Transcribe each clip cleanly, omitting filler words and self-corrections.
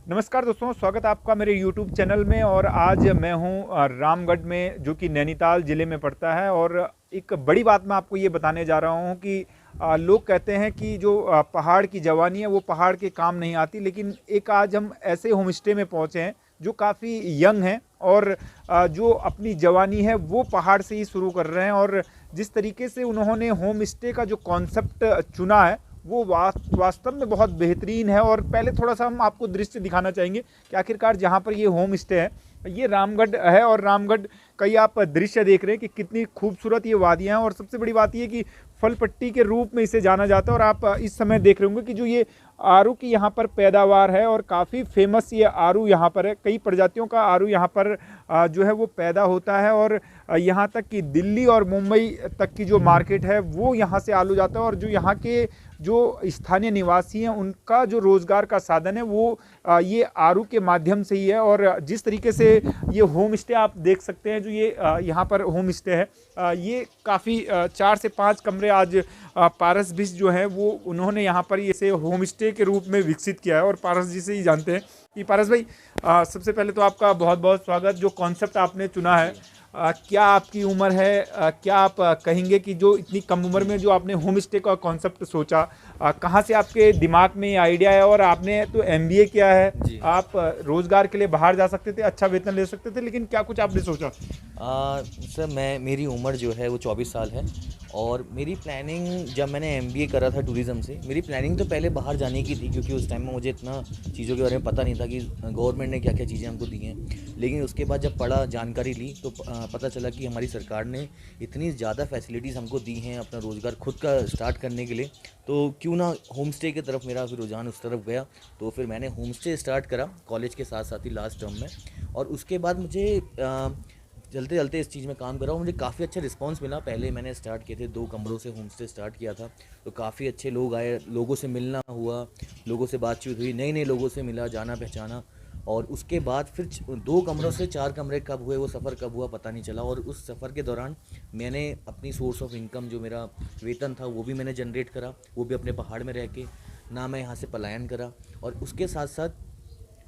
नमस्कार दोस्तों, स्वागत है आपका मेरे YouTube चैनल में। और आज मैं हूं रामगढ़ में, जो कि नैनीताल ज़िले में पड़ता है। और एक बड़ी बात मैं आपको ये बताने जा रहा हूं कि लोग कहते हैं कि जो पहाड़ की जवानी है वो पहाड़ के काम नहीं आती, लेकिन एक आज हम ऐसे होम स्टे में पहुंचे हैं जो काफ़ी यंग हैं और जो अपनी जवानी है वो पहाड़ से ही शुरू कर रहे हैं। और जिस तरीके से उन्होंने होम स्टे का जो कॉन्सेप्ट चुना है वो वास्तव में बहुत बेहतरीन है। और पहले थोड़ा सा हम आपको दृश्य दिखाना चाहेंगे कि आखिरकार जहाँ पर ये होम स्टे है ये रामगढ़ है। और रामगढ़ कई आप दृश्य देख रहे हैं कि कितनी खूबसूरत ये वादियाँ हैं। और सबसे बड़ी बात ये कि फल पट्टी के रूप में इसे जाना जाता है। और आप इस समय देख रहे होंगे कि जो ये आरू की यहाँ पर पैदावार है और काफ़ी फेमस ये आरू यहाँ पर है। कई प्रजातियों का आरू यहाँ पर जो है वो पैदा होता है। और यहाँ तक कि दिल्ली और मुंबई तक की जो मार्केट है वो यहाँ से आलू जाता है। और जो यहाँ के जो स्थानीय निवासी हैं उनका जो रोज़गार का साधन है वो ये आरू के माध्यम से ही है। और जिस तरीके से ये होम स्टे आप देख सकते हैं, जो ये यहाँ पर होम स्टे है ये काफ़ी 4 से 5 कमरे आज पारस बिस जो है वो उन्होंने यहाँ पर इसे होम स्टे के रूप में विकसित किया है। और पारस जी से ही जानते हैं कि पारस भाई, सबसे पहले तो आपका बहुत बहुत स्वागत। जो कॉन्सेप्ट आपने चुना है, क्या आपकी उम्र है, क्या आप कहेंगे कि जो इतनी कम उम्र में जो आपने होम स्टे का कॉन्सेप्ट सोचा, कहाँ से आपके दिमाग में ये आइडिया है? और आपने तो एमबीए किया है, आप रोज़गार के लिए बाहर जा सकते थे, अच्छा वेतन ले सकते थे, लेकिन क्या कुछ आपने सोचा? सर मेरी उम्र जो है वो 24 साल है। और मेरी प्लानिंग, जब मैंने एमबीए करा था टूरिज़्म से, मेरी प्लानिंग तो पहले बाहर जाने की थी, क्योंकि उस टाइम में मुझे इतना चीज़ों के बारे में पता नहीं था कि गवर्नमेंट ने क्या क्या चीज़ें हमको दी हैं। लेकिन उसके बाद जब पढ़ा, जानकारी ली, तो पता चला कि हमारी सरकार ने इतनी ज़्यादा फैसिलिटीज़ हमको दी हैं अपना रोज़गार खुद का स्टार्ट करने के लिए, तो क्यों ना होम स्टे की तरफ मेरा फिर रुझान उस तरफ गया। तो फिर मैंने होम स्टे स्टार्ट करा कॉलेज के साथ साथ ही लास्ट टर्म में। और उसके बाद मुझे चलते चलते इस चीज़ में काम कर रहा हूँ, मुझे काफ़ी अच्छा रिस्पांस मिला। पहले मैंने स्टार्ट किए थे 2 कमरों से होम स्टे स्टार्ट किया था, तो काफ़ी अच्छे लोग आए, लोगों से मिलना हुआ, लोगों से बातचीत हुई, नए नए लोगों से मिला, जाना पहचाना। और उसके बाद फिर 2 कमरों से 4 कमरे कब हुए, वो सफ़र कब हुआ पता नहीं चला। और उस सफ़र के दौरान मैंने अपनी सोर्स ऑफ इनकम, जो मेरा वेतन था, वो भी मैंने जनरेट करा, वो भी अपने पहाड़ में रह के। ना मैं यहाँ से पलायन करा, और उसके साथ साथ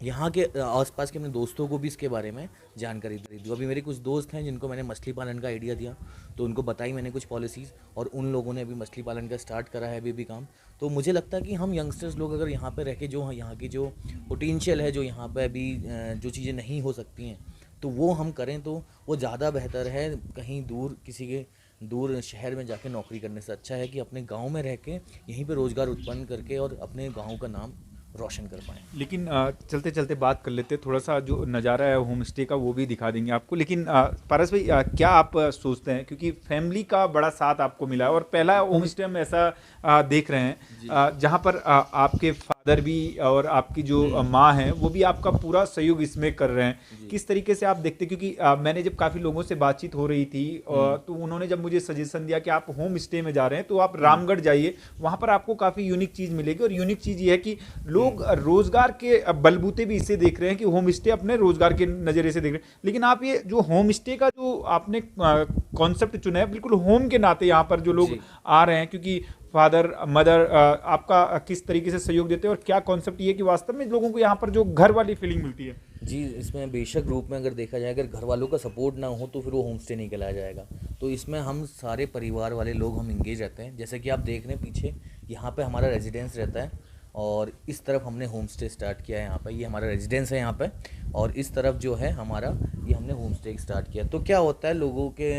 यहाँ के आसपास के अपने दोस्तों को भी इसके बारे में जानकारी दे दी। अभी मेरे कुछ दोस्त हैं जिनको मैंने मछली पालन का आइडिया दिया, तो उनको बताई मैंने कुछ पॉलिसीज़, और उन लोगों ने अभी मछली पालन का स्टार्ट करा है अभी भी काम। तो मुझे लगता है कि हम यंगस्टर्स लोग अगर यहाँ पे रह के जो यहाँ की जो पोटेंशियल है, जो यहाँ पे अभी जो चीज़ें नहीं हो सकती हैं, तो वो हम करें तो वो ज़्यादा बेहतर है। कहीं दूर किसी के दूर शहर में जाके नौकरी करने से अच्छा है कि अपने गाँव में रह के यहीं पर रोज़गार उत्पन्न करके और अपने गाँव का नाम रोशन कर पाएँ। लेकिन चलते चलते बात कर लेते, थोड़ा सा जो नज़ारा है होम स्टे का वो भी दिखा देंगे आपको। लेकिन पारस भाई, क्या आप सोचते हैं, क्योंकि फैमिली का बड़ा साथ आपको मिला है और पहला होम स्टे हम ऐसा देख रहे हैं जहाँ पर आपके फादर भी और आपकी जो माँ हैं वो भी आपका पूरा सहयोग इसमें कर रहे हैं। किस तरीके से आप देखते, क्योंकि मैंने जब काफ़ी लोगों से बातचीत हो रही थी तो उन्होंने जब मुझे सजेशन दिया कि आप होम स्टे में जा रहे हैं तो आप रामगढ़ जाइए, वहाँ पर आपको काफ़ी यूनिक चीज़ मिलेगी। और यूनिक चीज़ ये है कि लोग रोजगार के बलबूते भी इसे देख रहे हैं कि होम स्टे अपने रोजगार के नज़रिए से देख रहे हैं। लेकिन आप ये जो होम स्टे का जो आपने कॉन्सेप्ट चुना है, बिल्कुल होम के नाते यहाँ पर जो लोग आ रहे हैं, क्योंकि फादर मदर आपका किस तरीके से सहयोग देते हैं और क्या कॉन्सेप्ट ये है कि वास्तव में लोगों को यहाँ पर जो घर वाली फीलिंग मिलती है? जी, इसमें बेशक रूप में अगर देखा जाए, अगर घर वालों का सपोर्ट ना हो तो फिर वो होम स्टे नहीं कहलाया जाएगा। तो इसमें हम सारे परिवार वाले लोग हम इंगेज रहते हैं। जैसे कि आप देख रहे हैं पीछे, यहाँ पे हमारा रेजिडेंस रहता है, और इस तरफ हमने होम स्टे स्टार्ट किया है। यहाँ पे ये हमारा रेजिडेंस है यहाँ पे, और इस तरफ जो है हमारा, ये हमने होम स्टे स्टार्ट किया। तो क्या होता है, लोगों के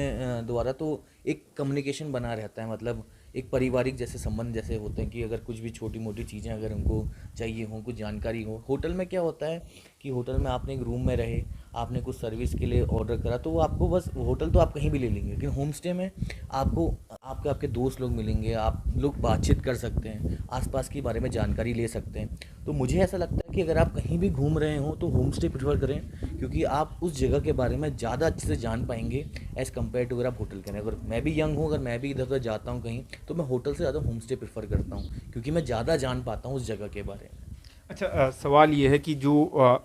द्वारा तो एक कम्युनिकेशन बना रहता है, मतलब एक पारिवारिक जैसे संबंध जैसे होते हैं कि अगर कुछ भी छोटी मोटी चीज़ें अगर हमको चाहिए हो, कुछ जानकारी हो। होटल में क्या होता है कि होटल में आपने एक रूम में रहे, आपने कुछ सर्विस के लिए ऑर्डर करा, तो वो आपको बस, होटल तो आप कहीं भी ले लेंगे, लेकिन होम स्टे में आपको आपके दोस्त लोग मिलेंगे, आप लोग बातचीत कर सकते हैं, आसपास के बारे में जानकारी ले सकते हैं। तो मुझे ऐसा लगता है कि अगर आप कहीं भी घूम रहे हो तो होम स्टे प्रेफर करें, क्योंकि आप उस जगह के बारे में ज़्यादा अच्छे से जान पाएंगे एज़ कम्पेयर टू अगर आप होटल करें। अगर मैं भी यंग हूँ, अगर मैं भी इधर उधर जाता हूँ कहीं, तो मैं होटल से ज़्यादा होम स्टे प्रेफर करता हूँ, क्योंकि मैं ज़्यादा जान पाता हूँ उस जगह के बारे में। अच्छा, सवाल ये है कि जो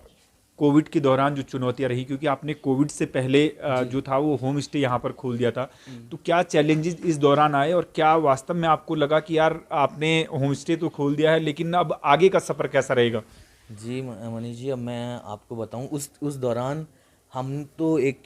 कोविड के दौरान जो चुनौतियां रही, क्योंकि आपने कोविड से पहले जो था वो होम स्टे यहाँ पर खोल दिया था, तो क्या चैलेंजेस इस दौरान आए और क्या वास्तव में आपको लगा कि यार आपने होम स्टे तो खोल दिया है लेकिन अब आगे का सफ़र कैसा रहेगा? जी मनीष जी, अब मैं आपको बताऊं, उस दौरान हम तो एक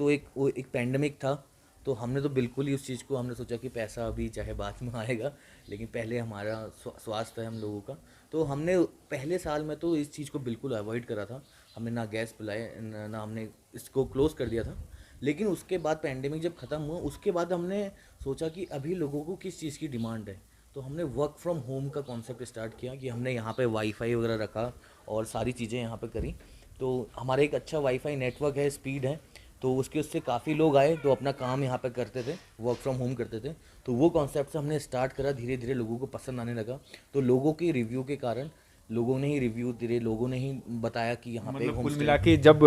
पैंडमिक था, तो हमने तो बिल्कुल ही उस चीज़ को हमने सोचा कि पैसा अभी चाहे बाद में आएगा, लेकिन पहले हमारा स्वास्थ्य है हम लोगों का। तो हमने पहले साल में तो इस चीज़ को बिल्कुल अवॉइड करा था। हमने ना गैस पिलाए, ना हमने इसको क्लोज़ कर दिया था। लेकिन उसके बाद पैंडेमिक जब ख़त्म हुआ, उसके बाद हमने सोचा कि अभी लोगों को किस चीज़ की डिमांड है। तो हमने वर्क फ्रॉम होम का कॉन्सेप्ट स्टार्ट किया कि हमने यहाँ पे वाईफाई वगैरह रखा और सारी चीज़ें यहाँ पे करी। तो हमारा एक अच्छा वाईफाई नेटवर्क है, स्पीड है, तो उससे काफ़ी लोग आए तो अपना काम यहाँ पे करते थे, वर्क फ्रॉम होम करते थे। तो वो कॉन्सेप्ट से हमने स्टार्ट करा, धीरे धीरे लोगों को पसंद आने लगा। तो लोगों के रिव्यू के कारण, लोगों ने ही रिव्यू दिए, लोगों ने ही बताया कि यहाँ पे मतलब होम कुल स्टे। मिला के जब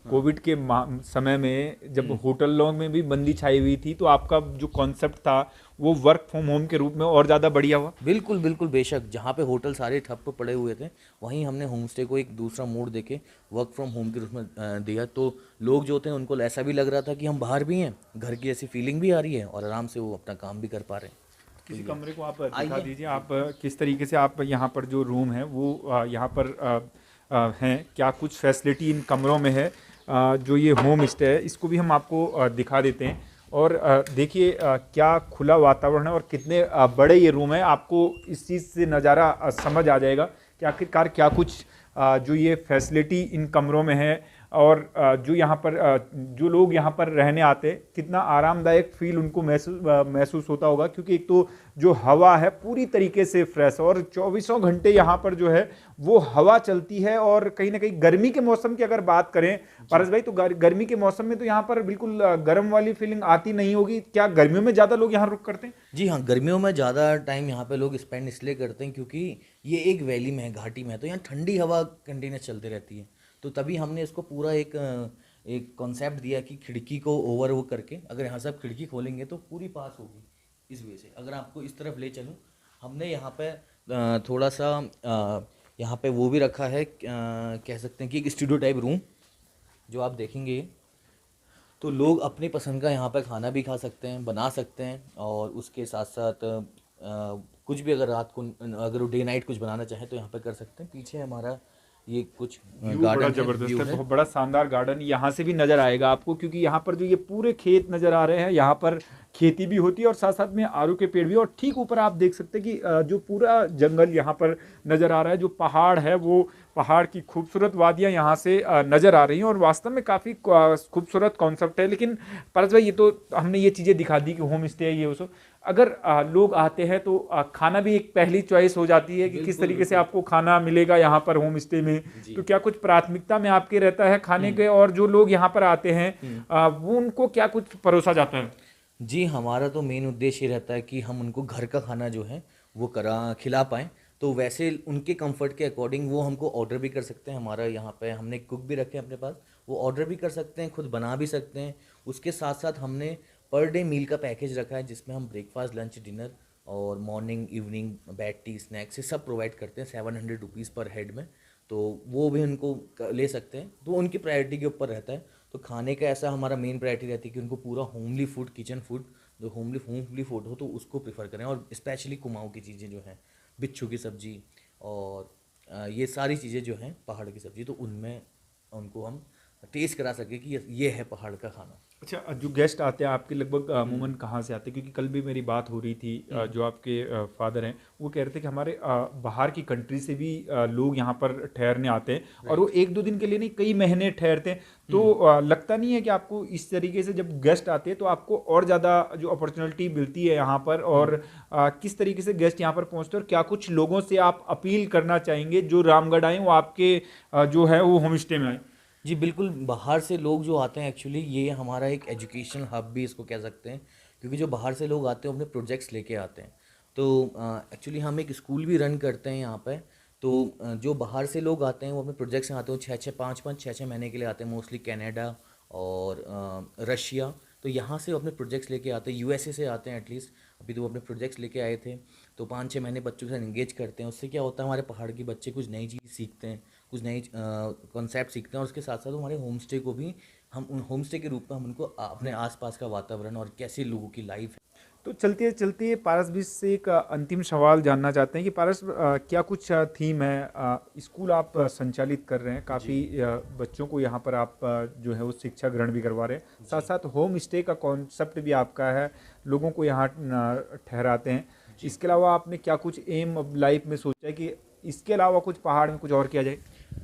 कोविड के समय में जब होटलों में भी बंदी छाई हुई थी तो आपका जो कॉन्सेप्ट था वो वर्क फ्रॉम होम के रूप में और ज़्यादा बढ़िया हुआ। बिल्कुल बिल्कुल, बेशक जहाँ पे होटल सारे ठप्प पड़े हुए थे, वहीं हमने होम स्टे को एक दूसरा मोड़ देके वर्क फ्रॉम होम के रूप में दिया। तो लोग जो थे उनको ऐसा भी लग रहा था कि हम बाहर भी हैं, घर की ऐसी फीलिंग भी आ रही है और आराम से वो अपना काम भी कर पा रहे हैं। तो किसी ये कमरे को आप दिखा आइए। दीजिए, आप किस तरीके से आप यहाँ पर जो रूम है वो यहाँ पर हैं, क्या कुछ फैसिलिटी इन कमरों में है। जो ये होम स्टे है इसको भी हम आपको दिखा देते हैं। और देखिए क्या खुला वातावरण है और कितने बड़े ये रूम है। आपको इस चीज़ से नज़ारा समझ आ जाएगा कि आखिरकार क्या कुछ जो ये फैसिलिटी इन कमरों में है। और जो यहाँ पर जो लोग यहाँ पर रहने आते हैं कितना आरामदायक फील उनको महसूस होता होगा, क्योंकि एक तो जो हवा है पूरी तरीके से फ्रेश और चौबीसों घंटे यहाँ पर जो है वो हवा चलती है। और कहीं ना कहीं गर्मी के मौसम की अगर बात करें पारस भाई, तो गर्मी के मौसम में तो यहाँ पर बिल्कुल गर्म वाली फीलिंग आती नहीं होगी। क्या गर्मियों में ज़्यादा लोग यहाँ रुक करते हैं? जी हाँ, गर्मियों में ज़्यादा टाइम यहाँ पे लोग स्पेंड इसलिए करते हैं क्योंकि ये एक वैली में है, घाटी में है, तो यहाँ ठंडी हवा कंटिन्यूस चलती रहती है। तो तभी हमने इसको पूरा एक कॉन्सेप्ट दिया कि खिड़की को ओवर वो करके, अगर यहाँ से आप खिड़की खोलेंगे तो पूरी पास होगी। इस वजह से अगर आपको इस तरफ ले चलूँ, हमने यहाँ पे थोड़ा सा यहाँ पे वो भी रखा है, कह सकते हैं कि एक स्टूडियो टाइप रूम जो आप देखेंगे। तो लोग अपनी पसंद का यहाँ पर खाना भी खा सकते हैं, बना सकते हैं, और उसके साथ साथ कुछ भी अगर रात को अगर वो डे नाइट कुछ बनाना चाहें तो यहाँ पर कर सकते हैं। पीछे हमारा ये कुछ व्यू बड़ा गार्डन है, जबरदस्त व्यू है, है। बहुत बड़ा शानदार गार्डन यहाँ से भी नजर आएगा आपको, क्योंकि यहाँ पर जो ये पूरे खेत नजर आ रहे हैं, यहाँ पर खेती भी होती है और साथ साथ में आड़ू के पेड़ भी। और ठीक ऊपर आप देख सकते हैं कि जो पूरा जंगल यहाँ पर नजर आ रहा है, जो पहाड़ है वो पहाड़ की खूबसूरत वादियाँ यहाँ से नजर आ रही हैं। और वास्तव में काफ़ी खूबसूरत कॉन्सेप्ट है। लेकिन परस भाई, ये तो हमने ये चीज़ें दिखा दी कि होम स्टे है ये वो। अगर लोग आते हैं तो खाना भी एक पहली चॉइस हो जाती है कि किस बिल्कुल तरीके से बिल्कुल। आपको खाना मिलेगा यहाँ पर होम स्टे में। जी। तो क्या कुछ प्राथमिकता में आपके रहता है खाने के, और जो लोग यहाँ पर आते हैं वो उनको क्या कुछ परोसा जाता है? जी, हमारा तो मेन उद्देश्य ये रहता है कि हम उनको घर का खाना जो है वो खिला पाएँ। तो वैसे उनके कंफर्ट के अकॉर्डिंग वो हमको ऑर्डर भी कर सकते हैं। हमारा यहाँ पे हमने कुक भी रखे हैं अपने पास, वो ऑर्डर भी कर सकते हैं, खुद बना भी सकते हैं। उसके साथ साथ हमने पर डे मील का पैकेज रखा है जिसमें हम ब्रेकफास्ट, लंच, डिनर और morning, evening, bed tea, snacks ये सब प्रोवाइड करते हैं 700 रुपीज़ पर हेड में। तो वो भी उनको ले सकते हैं, तो उनकी प्रायोरिटी के ऊपर रहता है। तो खाने का ऐसा हमारा मेन प्रायोरिटी रहती है कि उनको पूरा होमली फूड, किचन फूड, जो होमली फूड हो तो उसको प्रेफर करें। और स्पेशली कुमाऊँ की चीज़ें जो हैं, बिच्छू की सब्ज़ी और ये सारी चीज़ें जो हैं पहाड़ की सब्ज़ी, तो उनमें उनको हम टेस्ट करा सकें कि ये है पहाड़ का खाना। अच्छा, जो गेस्ट आते हैं आपके लगभग अमूमन कहाँ से आते हैं? क्योंकि कल भी मेरी बात हो रही थी, जो आपके फादर हैं वो कह रहे थे कि हमारे बाहर की कंट्री से भी लोग यहाँ पर ठहरने आते हैं और वो एक दो दिन के लिए नहीं, कई महीने ठहरते हैं। तो लगता नहीं है कि आपको इस तरीके से जब गेस्ट आते हैं तो आपको और ज़्यादा जो अपॉर्चुनिटी मिलती है यहाँ पर? और किस तरीके से गेस्ट यहाँ पर पहुँचते हैं और क्या कुछ लोगों से आप अपील करना चाहेंगे जो रामगढ़ आए वो आपके जो है वो होम स्टे में आए? जी बिल्कुल, बाहर से लोग जो आते हैं एक्चुअली ये हमारा एक एजुकेशन हब भी इसको कह सकते हैं, क्योंकि जो बाहर से लोग आते हैं वो अपने प्रोजेक्ट्स लेके आते हैं। तो एक्चुअली हम एक स्कूल भी रन करते हैं यहाँ पे। तो जो बाहर से लोग आते हैं वो अपने प्रोजेक्ट्स से आते हैं, 6-6 महीने के लिए आते हैं, मोस्टली कनाडा और रशिया। तो यहाँ से वो अपने प्रोजेक्ट्स लेके आते हैं, यूएसए से आते हैं एटलीस्ट। अभी तो वो अपने प्रोजेक्ट्स लेके आए थे। तो 5-6 महीने बच्चों के साथ इंगेज करते हैं। उससे क्या होता है, हमारे पहाड़ के बच्चे कुछ नई चीज़ सीखते हैं, कुछ नई कॉन्सेप्ट सीखते हैं, और उसके साथ साथ हमारे होम स्टे को भी हम होम स्टे के रूप में हम उनको अपने आसपास का वातावरण और कैसे लोगों की लाइफ है। तो चलते चलते पारस बीच से एक अंतिम सवाल जानना चाहते हैं कि पारस क्या कुछ थीम है, स्कूल आप संचालित कर रहे हैं, जी। काफ़ी बच्चों को यहाँ पर आप जो है वो शिक्षा ग्रहण भी करवा रहे हैं, साथ जी। साथ होम स्टे का कॉन्सेप्ट भी आपका है, लोगों को यहाँ ठहराते हैं। जी। इसके अलावा आपने क्या कुछ एम अब लाइफ में सोचा है कि इसके अलावा कुछ पहाड़ में कुछ और किया जाए?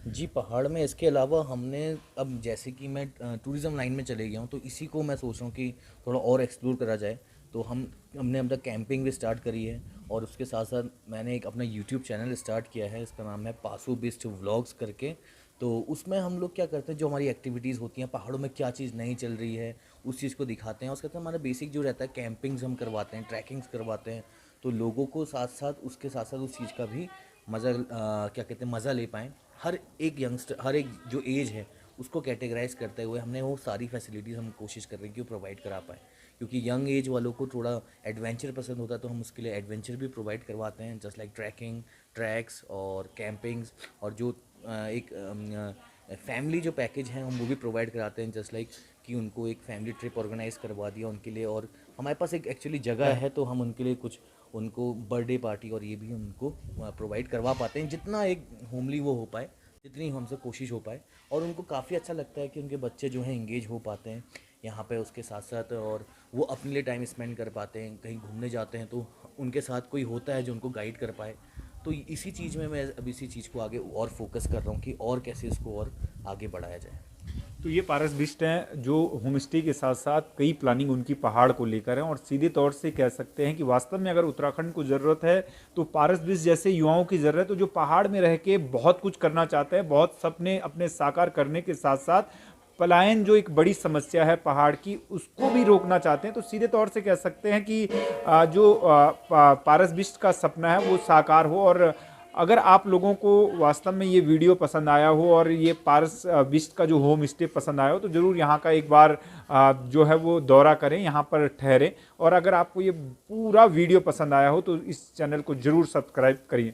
जी, पहाड़ में इसके अलावा हमने, अब जैसे कि मैं टूरिज़्म लाइन में चले गया हूँ, तो इसी को मैं सोच रहा हूँ कि थोड़ा और एक्सप्लोर करा जाए। तो हमने अब तक कैंपिंग भी स्टार्ट करी है, और उसके साथ साथ मैंने एक अपना यूट्यूब चैनल स्टार्ट किया है, इसका नाम है पासो बिस्ट व्लॉग्स करके। तो उसमें हम लोग क्या करते हैं, जो हमारी एक्टिविटीज़ होती हैं पहाड़ों में, क्या चीज़ नहीं चल रही है, उस चीज़ को दिखाते हैं। और उसके साथ हमारा बेसिक जो रहता है, कैंपिंग्स हम करवाते हैं, ट्रैकिंग्स करवाते हैं, तो लोगों को साथ साथ उसके साथ साथ उस चीज़ का भी मज़ा, क्या कहते हैं, मज़ा ले पाएँ। हर एक यंगस्टर, हर एक जो एज है, उसको कैटेगराइज करते हुए हमने वो सारी फैसिलिटीज़ हम कोशिश कर रहे हैं कि वो प्रोवाइड करा पाएँ। क्योंकि यंग एज वालों को थोड़ा एडवेंचर पसंद होता है, तो हम उसके लिए एडवेंचर भी प्रोवाइड करवाते हैं, जस्ट लाइक ट्रैकिंग, ट्रैक्स और कैंपिंग्स। और जो एक फैमिली जो पैकेज है, हम वो भी प्रोवाइड कराते हैं, जस्ट लाइक कि उनको एक फैमिली ट्रिप ऑर्गेनाइज करवा दिया उनके लिए। और हमारे पास एक एक्चुअली जगह है, तो हम उनके लिए कुछ, उनको बर्थडे पार्टी और ये भी उनको प्रोवाइड करवा पाते हैं, जितना एक होमली वो हो पाए, जितनी हमसे कोशिश हो पाए। और उनको काफ़ी अच्छा लगता है कि उनके बच्चे जो हैं इंगेज हो पाते हैं यहाँ पे उसके साथ साथ, और वो अपने लिए टाइम स्पेंड कर पाते हैं। कहीं घूमने जाते हैं तो उनके साथ कोई होता है जो उनको गाइड कर पाए। तो इसी चीज़ में मैं अब इसी चीज़ को आगे और फोकस कर रहा हूँ कि और कैसे इसको और आगे बढ़ाया जाए। तो ये पारस बिष्ट हैं जो होम स्टे के साथ साथ कई प्लानिंग उनकी पहाड़ को लेकर है, और सीधे तौर से कह सकते हैं कि वास्तव में अगर उत्तराखंड को ज़रूरत है तो पारस बिष्ट जैसे युवाओं की ज़रूरत है, तो जो पहाड़ में रह के बहुत कुछ करना चाहते हैं, बहुत सपने अपने साकार करने के साथ साथ पलायन जो एक बड़ी समस्या है पहाड़ की उसको भी रोकना चाहते हैं। तो सीधे तौर से कह सकते हैं कि जो पारस बिष्ट का सपना है वो साकार हो। और अगर आप लोगों को वास्तव में ये वीडियो पसंद आया हो और ये पारस बिष्ट का जो होम स्टे पसंद आया हो, तो ज़रूर यहाँ का एक बार जो है वो दौरा करें, यहाँ पर ठहरें। और अगर आपको ये पूरा वीडियो पसंद आया हो तो इस चैनल को ज़रूर सब्सक्राइब करिए।